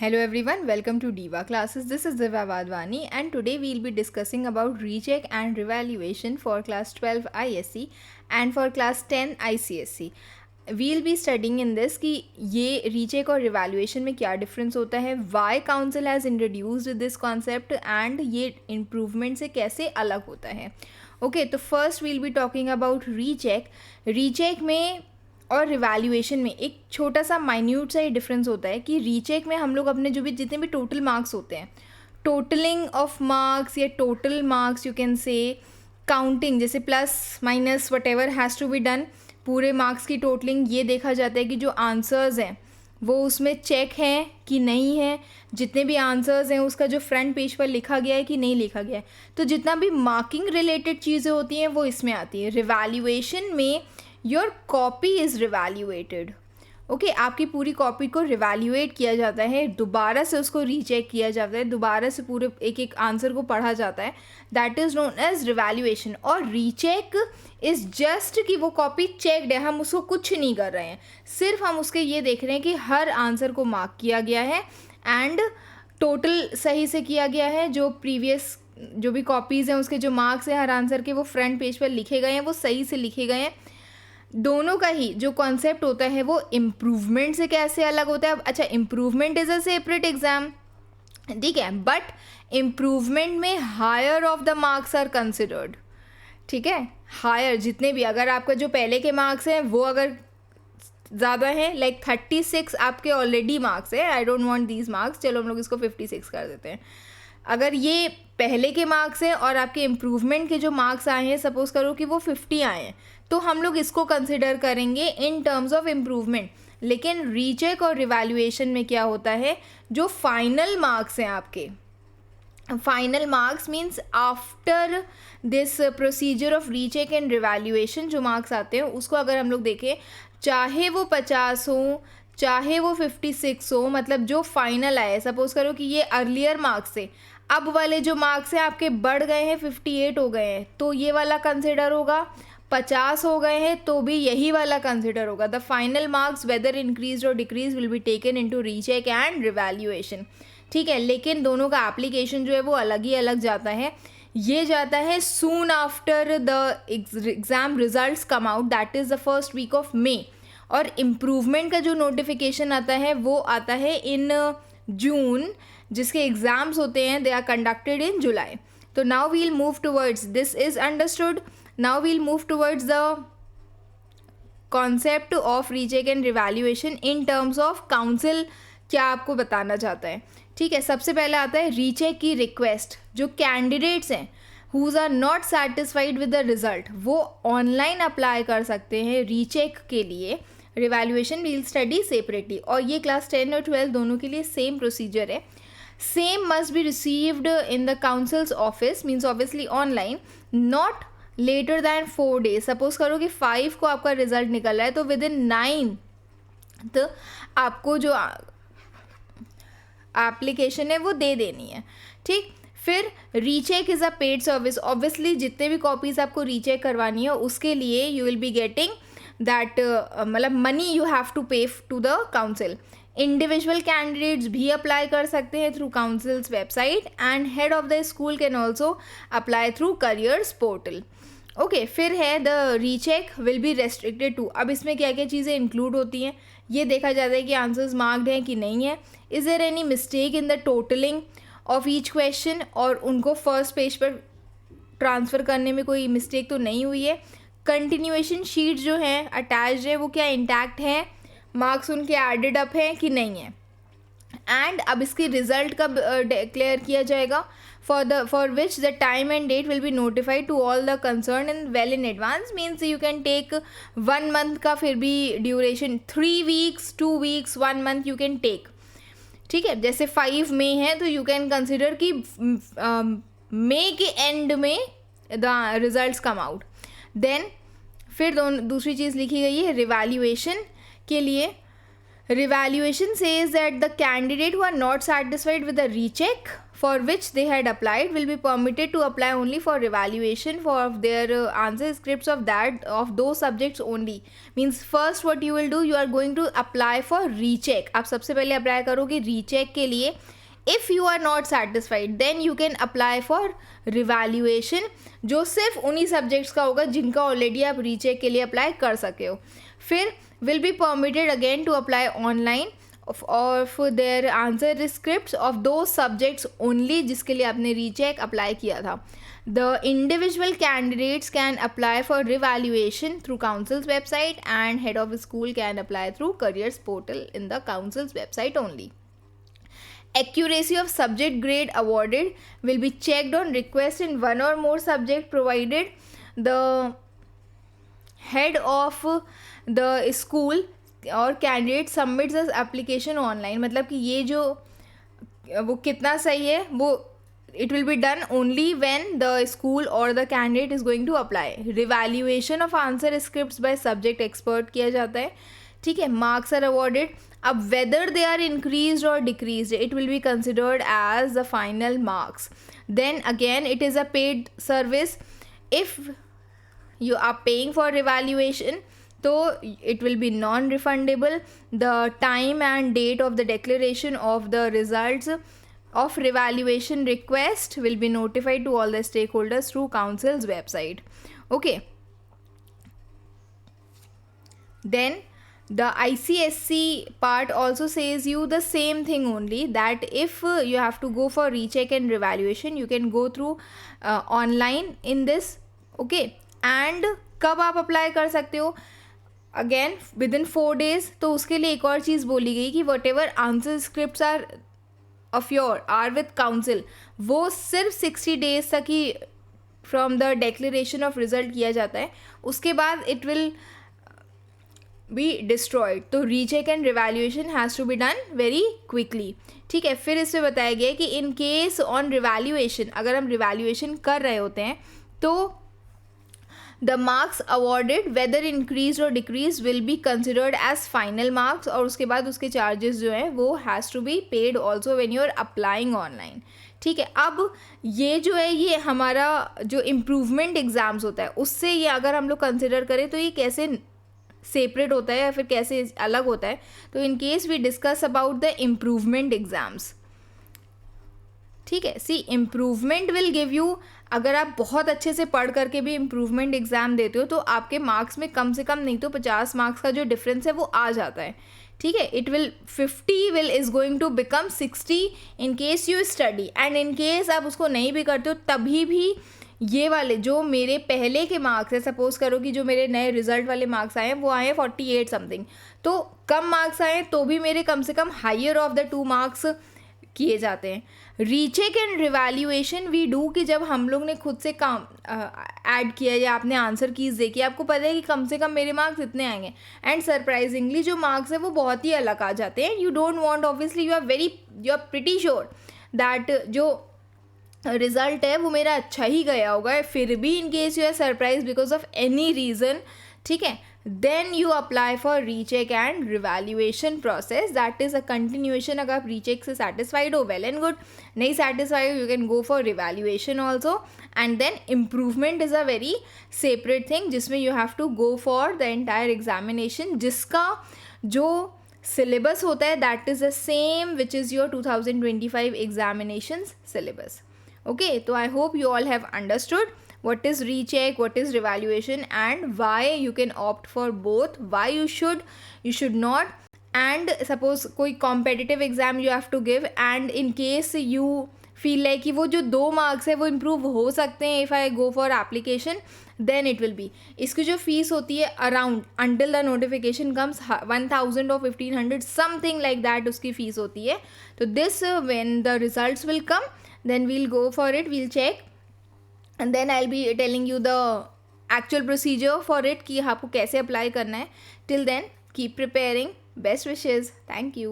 Hello everyone, welcome to Diva Classes. This is Diva Vadwani and today we'll be discussing about recheck and revaluation for class 12 ISC and for class 10 ICSC. We'll be studying in this कि ये recheck और revaluation में क्या difference होता है, why council has introduced this concept and ये improvement से कैसे अलग होता है. Okay, तो first we'll be talking about recheck. Recheck में और रिवैल्यूएशन में एक छोटा सा माइन्यूट सा ही डिफरेंस होता है कि रीचेक में हम लोग अपने जो भी जितने भी टोटल मार्क्स होते हैं, टोटलिंग ऑफ मार्क्स या total marks you can say counting, जैसे plus minus whatever has to be done, पूरे मार्क्स की टोटलिंग ये देखा जाता है कि जो आंसर्स हैं वो उसमें चेक हैं कि नहीं है, जितने भी आंसर्स हैं उसका जो फ्रंट पेज पर लिखा गया है कि नहीं लिखा गया है. तो जितना भी मार्किंग रिलेटेड चीज़ें होती हैं वो इसमें आती हैं. रिवैल्यूएशन में योर कॉपी इज़ रिवैल्यूएटेड. ओके, आपकी पूरी कॉपी को रिवैल्यूएट किया जाता है, दोबारा से उसको रीचेक किया जाता है, दोबारा से पूरे एक एक आंसर को पढ़ा जाता है. That is known as revaluation. और रीचेक इज़ जस्ट कि वो कॉपी चेक्ड है, हम उसको कुछ नहीं कर रहे हैं, सिर्फ हम उसके ये देख रहे हैं कि हर आंसर को मार्क किया गया है एंड टोटल सही से किया गया है. जो प्रीवियस जो भी कॉपीज़ हैं उसके जो मार्क्स हैं हर आंसर के वो फ्रंट पेज पर लिखे गए हैं, वो सही से लिखे गए हैं. दोनों का ही जो कॉन्सेप्ट होता है वो इम्प्रूवमेंट से कैसे अलग होता है. अच्छा, improvement is a separate exam, ठीक है, बट इम्प्रूवमेंट में higher of the marks are considered. ठीक है, हायर जितने भी, अगर आपका जो पहले के मार्क्स हैं वो अगर ज़्यादा है, लाइक 36 आपके ऑलरेडी मार्क्स है, I don't want these marks, चलो हम लोग इसको 56 कर देते हैं. अगर ये पहले के मार्क्स हैं और आपके इम्प्रूवमेंट के जो मार्क्स आए हैं, सपोज करो कि वो 50 आए हैं, तो हम लोग इसको कंसिडर करेंगे इन टर्म्स ऑफ इम्प्रूवमेंट. लेकिन रीचेक और रिवैल्यूएशन में क्या होता है, जो फाइनल मार्क्स हैं आपके, final marks means after this procedure of recheck and revaluation जो मार्क्स आते हैं उसको अगर हम लोग देखें, चाहे वो 50 हो चाहे वो 56 हो, मतलब जो फाइनल आए, सपोज करो कि ये अर्लियर मार्क्स थे, अब वाले जो मार्क्स हैं आपके बढ़ गए हैं, 58 हो गए हैं, तो ये वाला कंसिडर होगा. 50 हो गए हैं तो भी यही वाला कंसिडर होगा. The final marks whether increase और decrease will be taken into recheck and revaluation. ठीक है, लेकिन दोनों का एप्लीकेशन जो है वो अलग ही अलग जाता है. ये जाता है soon after the exam results come out, that is the first week of May. और इम्प्रूवमेंट का जो नोटिफिकेशन आता है वो आता है इन जून, जिसके एग्ज़ाम्स होते हैं they are conducted in July. तो now we'll move towards, this is understood. Now we'll move towards the concept of recheck and revaluation in terms of council क्या आपको बताना चाहता है. ठीक है, सबसे पहले आता है रीचेक की रिक्वेस्ट. जो कैंडिडेट्स हैं who are not satisfied with the result, वो ऑनलाइन अप्लाई कर सकते हैं रीचेक के लिए. रिवैल्यूएशन वील स्टडी सेपरेटली, और ये क्लास 10 और 12 दोनों के लिए सेम प्रोसीजर है. Same must be received in the council's office, means obviously online, not later than 4 days. Suppose करो कि 5 को आपका रिजल्ट निकल रहा है तो विद इन 9 तो आपको जो एप्लीकेशन है वो दे देनी है. ठीक, फिर recheck is a paid service. Obviously जितने भी कॉपीज़ आपको रीचेक करवानी है उसके लिए you will be getting that, मतलब money you have to pay to the council. Individual candidates भी अप्लाई कर सकते हैं through council's website and head of the school can also apply through careers portal. Okay, फिर है the recheck will be restricted to. अब इसमें क्या क्या चीज़ें इंक्लूड होती हैं, ये देखा जाता है कि आंसर्स मार्क्ड हैं कि नहीं है, is there any mistake in the totalling of each question, और उनको फर्स्ट पेज पर ट्रांसफ़र करने में कोई मिस्टेक तो नहीं हुई है. कंटिन्यूएशन शीट जो हैं अटैच्ड है वो क्या इंटैक्ट हैं, मार्क्स उनके एडेड अप हैं कि नहीं है. एंड अब इसकी रिजल्ट कब डिक्लेयर किया जाएगा, for which the time and date will be notified to all the concerned and well in advance. Means you can take 1 month का फिर भी duration, 3 weeks, 2 weeks, 1 month you can take. ठीक है, जैसे 5 मई है तो यू कैन कंसिडर कि मई के एंड में the results come out. Then फिर दूसरी चीज़ लिखी गई है रिवैल्यूएशन के लिए. Revaluation says that the candidate who are not satisfied with the recheck for which they had applied will be permitted to apply only for revaluation for their answer scripts of those subjects only. Means first what you will do, you are going to apply for recheck. आप सबसे पहले apply करोगे recheck के लिए. If you are not satisfied then you can apply for revaluation, जो सिर्फ उन्हीं subjects का होगा जिनका ऑलरेडी आप रीचेक के लिए अप्लाई कर सके हो. फिर will be permitted again to apply online of their answer scripts of those subjects only जिसके लिए आपने रीचेक अप्लाई किया था. The individual candidates can apply for revaluation through council's website and head of school can apply through careers portal in the council's website only. Accuracy of subject grade awarded will be checked on request in one or more subject provided the head of the school और candidate submits this application online. मतलब कि ये जो वो कितना सही है वो it will be done only when the school और the candidate is going to apply. Revaluation of answer scripts by subject expert किया जाता है. ठीक है, मार्क्स आर अवॉर्डेड. अब वेदर दे आर इंक्रीज और decrease it will be considered as the final marks. Then again it is a paid service. If you are paying for revaluation, so it will be non-refundable. The time and date of the declaration of the results of revaluation request will be notified to all the stakeholders through council's website. Okay, then the ICSC part also says you the same thing only, that if you have to go for recheck and revaluation you can go through online in this. Okay, and कब आप apply कर सकते हो, again with in 4 days. तो उसके लिए एक और चीज़ बोली गई कि whatever answer script are of your are with council, वो सिर्फ 60 days तक ही from the declaration of result किया जाता है. उसके बाद इट विल बी डिस्ट्रॉयड. तो recheck and revaluation has to be done very quickly. ठीक है, फिर इसमें बताया गया कि इन केस ऑन रिवैल्यूएशन, अगर हम रिवैल्यूएशन कर रहे होते हैं तो the marks awarded whether increased or decreased will be considered as final marks. और उसके बाद उसके charges जो हैं वो has to be paid also when you are applying online. ठीक है, अब ये जो है ये हमारा जो इम्प्रूवमेंट एग्ज़ाम्स होता है उससे ये अगर हम लोग कंसिडर करें तो ये कैसे सेपरेट होता है या फिर कैसे अलग होता है. तो in case we discuss about the improvement exams. ठीक है, see improvement will give you, अगर आप बहुत अच्छे से पढ़ करके भी इम्प्रूवमेंट एग्ज़ाम देते हो तो आपके मार्क्स में कम से कम नहीं तो 50 मार्क्स का जो डिफरेंस है वो आ जाता है. ठीक है, it will 50 will is going to become 60 in case you study. And in case आप उसको नहीं भी करते हो तभी भी ये वाले जो मेरे पहले के मार्क्स है, सपोज करो कि जो मेरे नए रिजल्ट वाले मार्क्स आए हैं वो आए हैं 48 समथिंग, तो कम मार्क्स आए तो भी मेरे कम से कम हायर ऑफ द 2 मार्क्स किए जाते हैं. Recheck and revaluation we do कि जब हम लोग ने खुद से काम ऐड किया या आपने आंसर कीज़ देखी, आपको पता है कि कम से कम मेरे मार्क्स इतने आएंगे एंड सरप्राइजिंगली जो मार्क्स है वो बहुत ही अलग आ जाते हैं. You don't want, obviously you are pretty sure that जो रिज़ल्ट है वो मेरा अच्छा ही गया होगा, फिर भी in case you are surprise because of any reason. ठीक है, then you apply for recheck and revaluation process, that is a continuation. अगर आप recheck से satisfied हो well and good, नहीं satisfied हो you can go for revaluation also. And then improvement is a very separate thing जिसमें you have to go for the entire examination जिसका जो syllabus होता है that is the same which is your 2025 examinations syllabus. Okay, so I hope you all have understood what is recheck, what is revaluation and why you can opt for both, why you should not. And suppose कोई competitive exam you have to give and in case you feel like कि वो जो 2 marks है वो improve हो सकते हैं if I go for application, then it will be. इसकी जो फीस होती है around until the notification comes 1000 or 1500 something like that उसकी फीस होती है. तो this when the results will come then we'll go for it, we'll check and then I'll be telling you the actual procedure for it कि आपको कैसे apply करना है. Till then keep preparing. Best wishes. Thank you.